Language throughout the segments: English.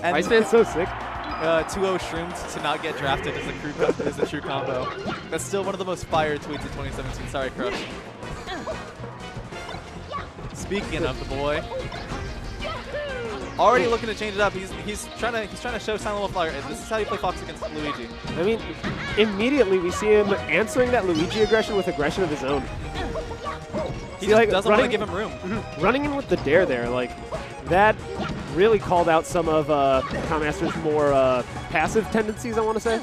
And Iceman's so sick. 2-0 shroomed to not get drafted is a true combo. That's still one of the most fired tweets of 2017. Sorry, Crush. Speaking of the boy, already looking to change it up. He's trying to show Silent Wolf Fire. This is how you play Fox against Luigi. I mean, immediately we see him answering that Luigi aggression with aggression of his own. He just doesn't want to give him room. Running in with the dare there, like that really called out some of Commaster's more passive tendencies, I want to say.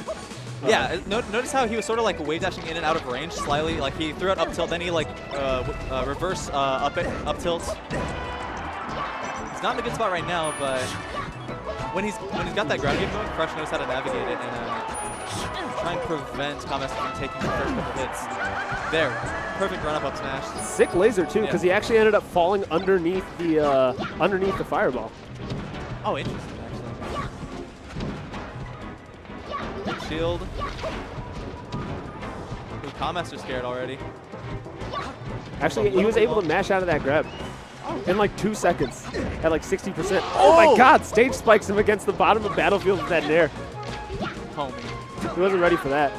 Yeah, notice how he was sort of like wave dashing in and out of range slightly. Like he threw it up tilt, then he like reverse up tilt. He's not in a good spot right now, but when he's got that ground game going, Crush knows how to navigate it and try and prevent Commaster from taking the first couple hits. There, perfect run up smash. Sick laser too, because he actually ended up falling underneath the fireball. Oh, interesting. Shield. Ooh, Commaster's scared already. Actually, he was able to mash out of that grab in like 2 seconds at like 60%. Oh my god, stage spikes him against the bottom of Battlefield with that nair. Homie. He wasn't ready for that.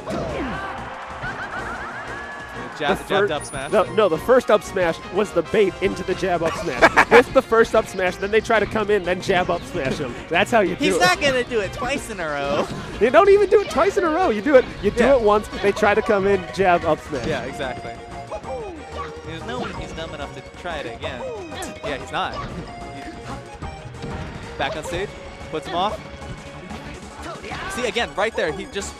Jabbed up smash. No, the first up smash was the bait into the jab up smash. With the first up smash, then they try to come in, then jab up smash him. That's how you do it. He's not going to do it twice in a row. You don't even do it twice in a row. You do it once, they try to come in, jab up smash. Yeah, exactly. There's no way he's dumb enough to try it again. Yeah, he's not. Back on stage, puts him off. See, again, right there, he just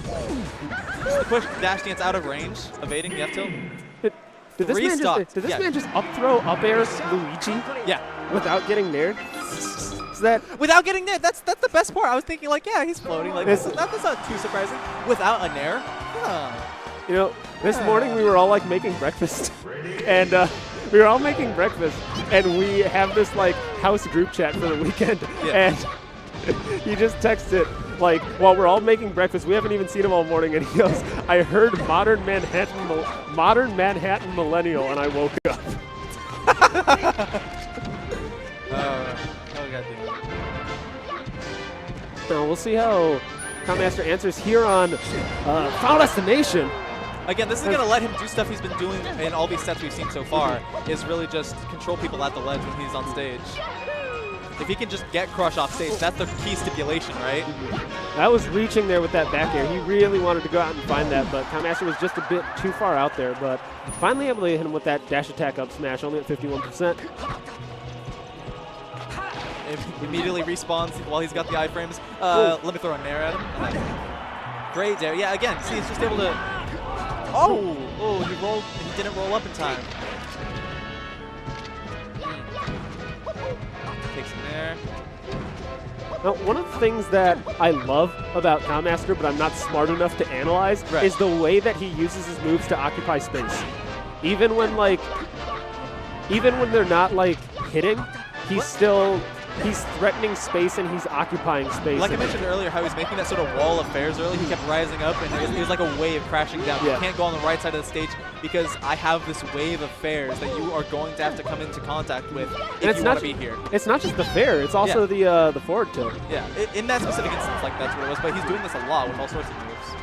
pushed dash dance out of range, evading the F tilt. Did this man just up throw up air Luigi? Yeah. Without getting naired? Is that without getting nair? That's the best part. I was thinking like, yeah, he's floating. Like that's not too surprising. Without a nair, you know, this morning we were all like making breakfast, and we were all making breakfast, and we have this like house group chat for the weekend, and he just texted like while we're all making breakfast. We haven't even seen him all morning, and he goes, "I heard modern Manhattan millennial, and I woke up." Oh goddamn. So we'll see how Commaster answers here on Final Destination. Again, this is going to let him do stuff he's been doing in all these sets we've seen so far, is really just control people at the ledge when he's on stage. If he can just get Crush off stage, that's the key stipulation, right? That was reaching there with that back air. He really wanted to go out and find that, but Commaster was just a bit too far out there, but finally able to hit him with that dash attack up smash, only at 51%. Immediately respawns while he's got the iframes. Let me throw a nair at him. Great dare. Yeah, again, see, he's just able to... Oh, he didn't roll up in time. Takes him there. Now, one of the things that I love about Commaster, but I'm not smart enough to analyze, is the way that he uses his moves to occupy space. Even when they're not like hitting, he's threatening space and he's occupying space. Like I mentioned earlier, how he's making that sort of wall of fares early. He kept rising up, and it was like a wave crashing down. You can't go on the right side of the stage because I have this wave of fares that you are going to have to come into contact with if you want to be here. It's not just the fair; it's also the forward tilt. Yeah, in that specific instance, like that's what it was. But he's doing this a lot with all sorts of moves.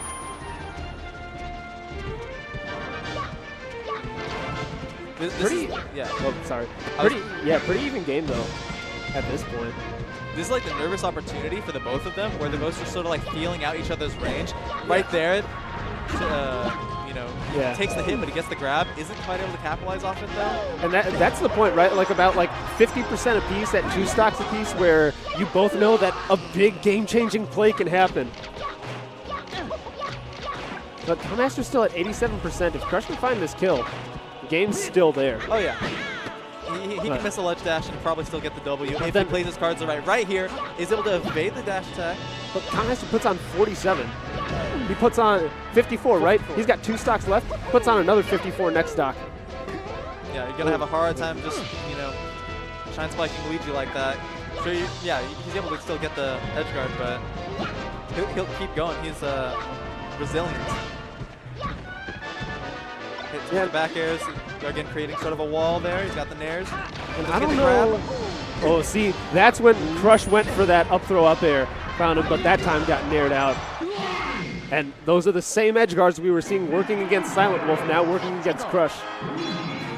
Pretty even game though. At this point, this is like the nervous opportunity for the both of them, where they're both just sort of like feeling out each other's range. Right there, takes the hit, but he gets the grab. Isn't quite able to capitalize off it though. And that's the point, right? Like about like 50% apiece at 2 stocks apiece, where you both know that a big game-changing play can happen. But Commaster's still at 87%. If Crush can find this kill, the game's still there. Oh yeah. He can miss a ledge dash and probably still get the W if he plays his cards right. Right here, is able to evade the dash attack. But Commaster puts on 47. He puts on 54, right? He's got 2 stocks left. Puts on another 54 next stock. Yeah, you're gonna have a hard time just shine spiking Luigi like that. Sure, he's able to still get the edge guard, but he'll keep going. He's resilient. Hits the back airs, again creating sort of a wall there. He's got the nairs. And I don't know. Oh, see, that's when Crush went for that up throw up air, found him, but that time got nared out. And those are the same edge guards we were seeing working against Silent Wolf, now working against Crush.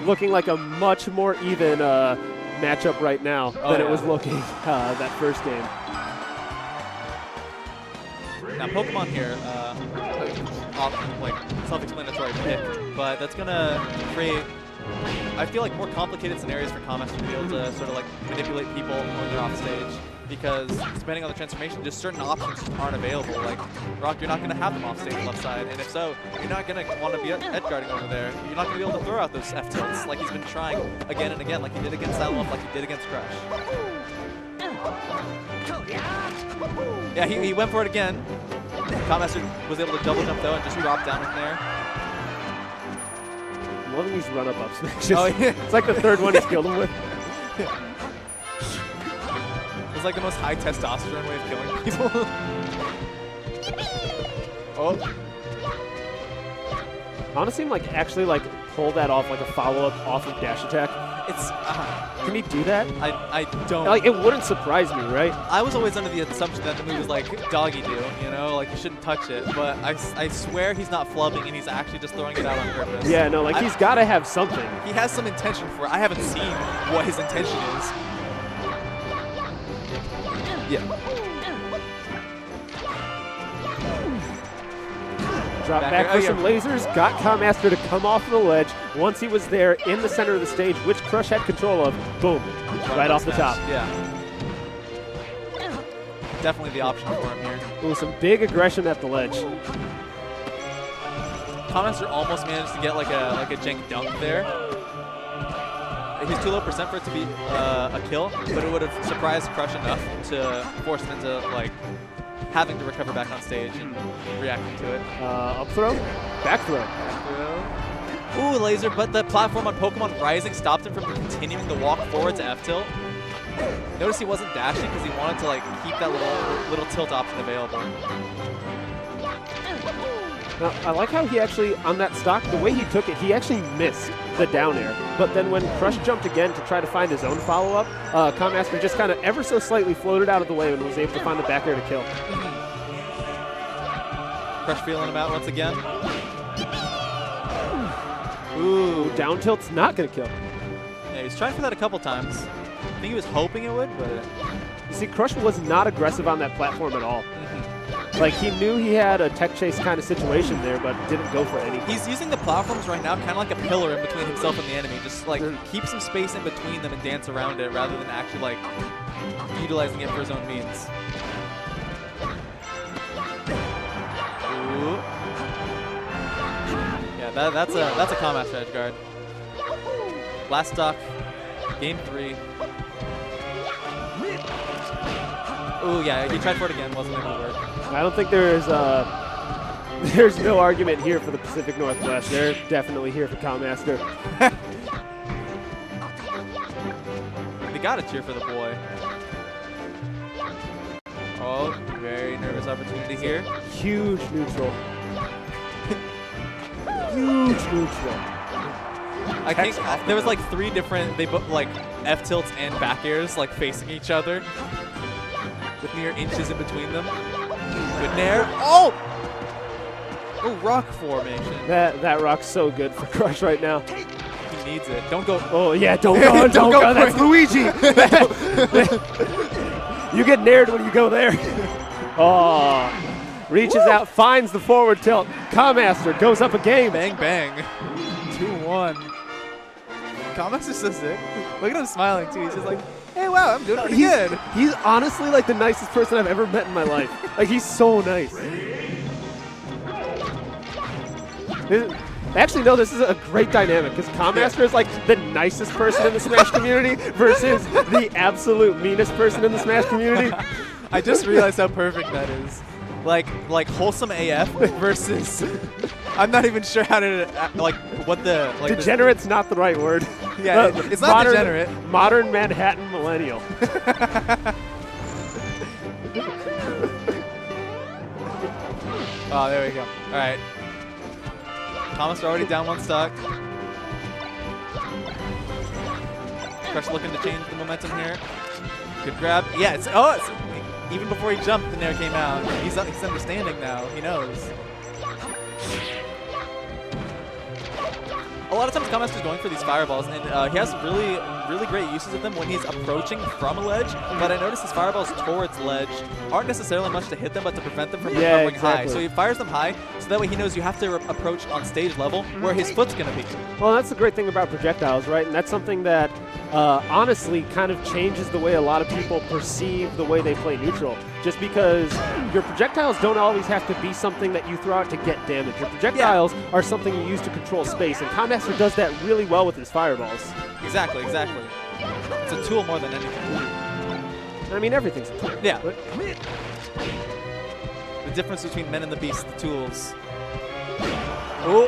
Looking like a much more even matchup right now than it was looking that first game. Now Pokemon here, like self-explanatory pick, but that's gonna create, I feel like, more complicated scenarios for Comaster to be able to sort of like manipulate people when they're off stage. Because depending on the transformation, just certain options aren't available. Like Rock, you're not going to have them off stage left side, and if so, you're not going to want to be edge guarding over there. You're not going to be able to throw out those F tilts like he's been trying again and again, like he did against Silent Wolf, like he did against Crush. Yeah, he went for it again. Comaster was able to double jump though and just drop down in there. I'm loving these run-up-ups. It's like the third one he's killed him with. It's like the most high testosterone way of killing people. Oh. Honestly, like actually like pull that off like a follow-up off of dash attack. It's can he do that? I don't. Like, it wouldn't surprise me, right? I was always under the assumption that the move was like doggy do, you know, like you shouldn't touch it. But I swear he's not flubbing and he's actually just throwing it out on purpose. Yeah, no, like he's got to have something. He has some intention for it. I haven't seen what his intention is. Yeah. Drop back for some lasers, got Comaster to come off the ledge. Once he was there in the center of the stage, which Crush had control of, boom, right off the top. Yeah. Definitely the option for him here. Ooh, some big aggression at the ledge. Comaster almost managed to get like a jank dunk there. He's too low percent for it to be a kill, but it would have surprised Crush enough to force him into like having to recover back on stage and reacting to it. Up throw, back throw. Ooh, laser, but the platform on Pokemon Rising stopped him from continuing the walk forward to F tilt. Notice he wasn't dashing because he wanted to like keep that little tilt option available. Now, I like how he actually, on that stock, the way he took it, he actually missed the down air. But then when Crush jumped again to try to find his own follow-up, Comaster just kind of ever so slightly floated out of the way and was able to find the back air to kill. Crush feeling him out once again. Ooh, down tilt's not going to kill. Yeah, he was trying for that a couple times. I think he was hoping it would, but... You see, Crush was not aggressive on that platform at all. Like, he knew he had a tech chase kind of situation there, but didn't go for anything. He's using the platforms right now kind of like a pillar in between himself and the enemy. Just, like, keep some space in between them and dance around it rather than actually, like, utilizing it for his own means. Ooh. Yeah, that's a Comaster edge guard. Last stock, game 3. Ooh, yeah, he tried for it again, wasn't able to work. I don't think there's no argument here for the Pacific Northwest. They're definitely here for Comaster. They gotta cheer for the boy. Oh, very nervous opportunity here. Huge neutral. Huge neutral. I think there was like 3 different, like F tilts and back airs like facing each other with mere inches in between them. Good nair. Oh! Oh, rock formation. That rock's so good for Crush right now. He needs it. Don't go. Oh yeah, don't go. don't go. That's Luigi. You get nared when you go there. Oh, reaches out, finds the forward tilt. Comaster goes up a game. Bang bang. 2-1. Comaster's so sick. Look at him smiling too. He's just like, hey, wow, I'm doing pretty good. He's honestly like the nicest person I've ever met in my life. Like, he's so nice. Actually, no, this is a great dynamic because Comaster is like the nicest person in the Smash community versus the absolute meanest person in the Smash community. I just realized how perfect that is. Like wholesome AF versus I'm not even sure how to like what the like degenerate's not the right word. Yeah, it's not degenerate. Modern Manhattan millennial. Oh, there we go. All right. Thomas already down 1 stock. Crush looking to change the momentum here. Good grab. Yeah, even before he jumped, the nair came out. He's understanding now. He knows. A lot of times, Kamaster's going for these fireballs, and he has really great uses of them when he's approaching from a ledge. But I noticed his fireballs towards ledge aren't necessarily much to hit them, but to prevent them from recovering high. So he fires them high, so that way he knows you have to approach on stage level where his foot's going to be. Well, that's the great thing about projectiles, right? And that's something that honestly kind of changes the way a lot of people perceive the way they play neutral. Just because your projectiles don't always have to be something that you throw out to get damage. Your projectiles are something you use to control space, and Kamaster does that really well with his fireballs. Exactly. It's a tool more than anything. I mean, everything's a tool. Yeah. The difference between Men and the Beast, the tools. Oh.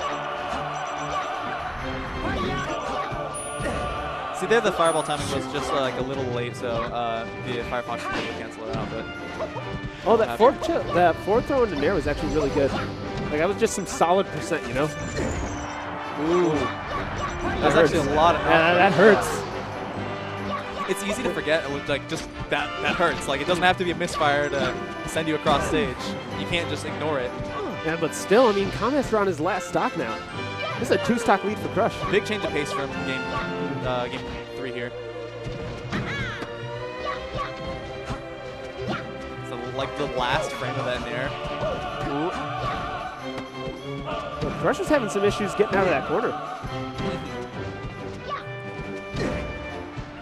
See, there the fireball timing was just like a little late, so the Firefox could cancel it out. But that forward throw into nair was actually really good. Like, that was just some solid percent, you know? Ooh. That's actually a lot of that hurts. It's easy to forget, like, just that hurts. Like, it doesn't have to be a misfire to send you across stage. You can't just ignore it. Yeah, but still, I mean, Kamaster on his last stock now. This is a 2-stock lead for Crush. Big change of pace from game 3 here. So, like, the last frame of that nair. Ooh. But Crush was having some issues getting out of that corner.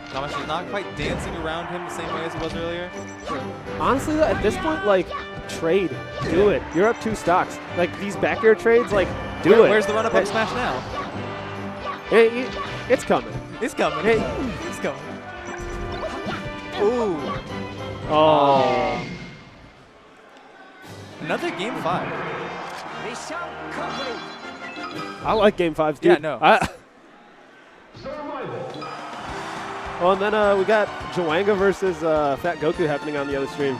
Kamaster's not quite dancing around him the same way as he was earlier. Honestly, though, at this point, like, trade. Do it. You're up 2 stocks. Like, these back air trades, like, do it. Where's the run-up smash now? It's coming. It's coming. Hey. It's coming. Ooh. Oh. Another game 5. I like game 5s, dude. Yeah, no. Well, and then we got Jawanga versus Fat Goku happening on the other stream.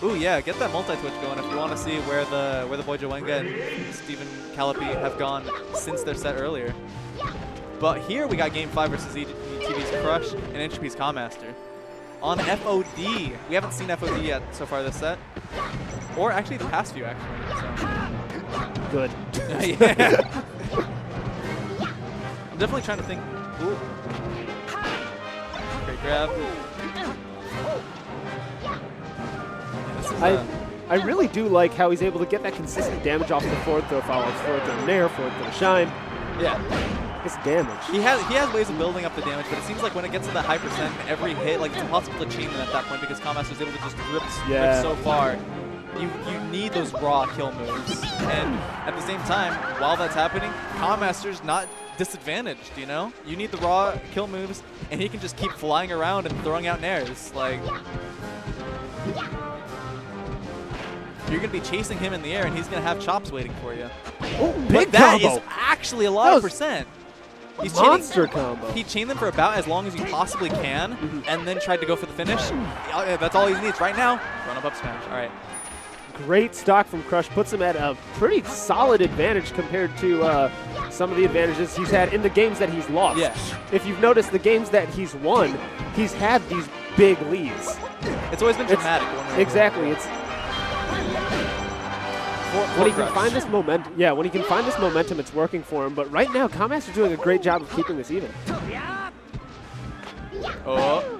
Ooh, yeah, get that multi-twitch going if you want to see where the boy Jawanga and Stephen Callipy have gone since their set earlier. But here we got game 5 versus EGtv.'s Crush and Entropy's Kamaster. On FOD. We haven't seen FOD yet so far this set. Or actually the past few, actually. So. Good. Yeah. I'm definitely trying to think. Ooh. Great grab. I really do like how he's able to get that consistent damage off the forward throw follows. Forward throw nair, forward throw shine. Yeah. It's damage. He has ways of building up the damage, but it seems like when it gets to that high percent, every hit, like, it's impossible to chain them at that point because Kamaster is able to just rip so far. You need those raw kill moves. And at the same time, while that's happening, Kamaster's not disadvantaged, you know? You need the raw kill moves, and he can just keep flying around and throwing out nairs. Like, you're going to be chasing him in the air, and he's going to have chops waiting for you. Oh, big that combo. Is actually a lot of percent. He's monster combo. He chained them for about as long as you possibly can, and then tried to go for the finish. That's all he needs right now. Run up smash. All right. Great stock from Crush. Puts him at a pretty solid advantage compared to some of the advantages he's had in the games that he's lost. Yeah. If you've noticed, the games that he's won, he's had these big leads. It's always been dramatic. Exactly. It's when he can find this momentum. Yeah, when he can find this momentum, it's working for him. But right now, Kamaster's doing a great job of keeping this even. Oh.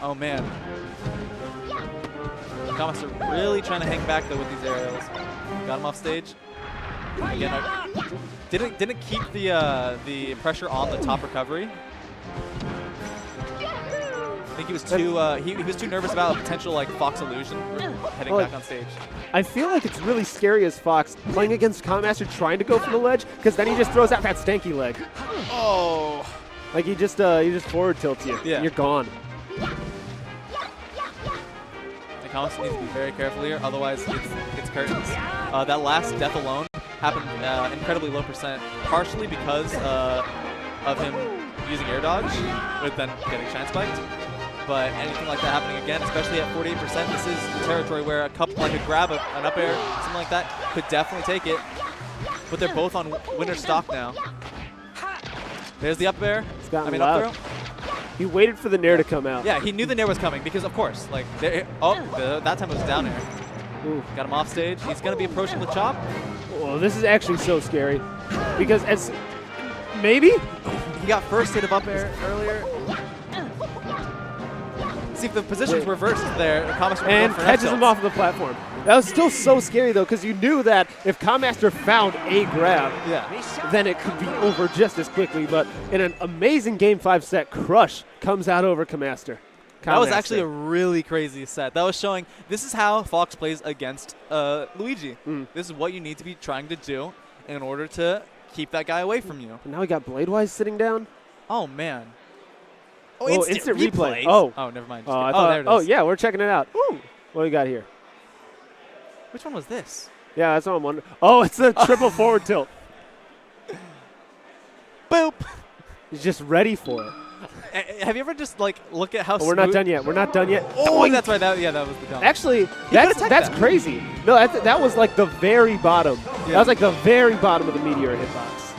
Oh man. Kamaster really trying to hang back though with these aerials. Got him off stage. Again, didn't keep the pressure on the top recovery. I think he was too he was too nervous about a potential like Fox illusion heading back on stage. I feel like it's really scary as Fox playing against Kamaster trying to go for the ledge because then he just throws out that stanky leg. Oh. Like he just forward tilts you. Yeah. You're gone. Kamaster needs to be very careful here, otherwise it's curtains. That last death alone happened incredibly low percent, partially because of him using air dodge, but then getting shine spiked. But anything like that happening again, especially at 48%, this is the territory where a grab, an up air, something like that, could definitely take it. But they're both on winner stock now. There's the up air. Up throw. He waited for the nair to come out. Yeah, he knew the nair was coming because, of course, like, that time it was down air. Ooh. Got him off stage. He's going to be approaching the chop. Well, this is actually so scary because maybe he got first hit of up air earlier. See if the position's reversed there. And catches him off of the platform. That was still so scary though, because you knew that if Commaster found a grab, then it could be over just as quickly. But in an amazing Game 5 set, Crush comes out over Commaster. That was actually a really crazy set. That was showing this is how Fox plays against Luigi. This is what you need to be trying to do in order to keep that guy away from you. And now we got Bladewise sitting down. Oh, man. Oh, instant replay. Oh, never mind. There it is. Oh, yeah, we're checking it out. Ooh. What do we got here? Which one was this? Yeah, that's what I'm wondering. Oh, it's the triple forward tilt. Boop. He's just ready for it. Have you ever just like look at how we're not done yet. We're not done yet. Oh, that's right. That was the dunk. Actually, that's crazy. No, that was like the very bottom. Yeah. That was like the very bottom of the Meteor hitbox.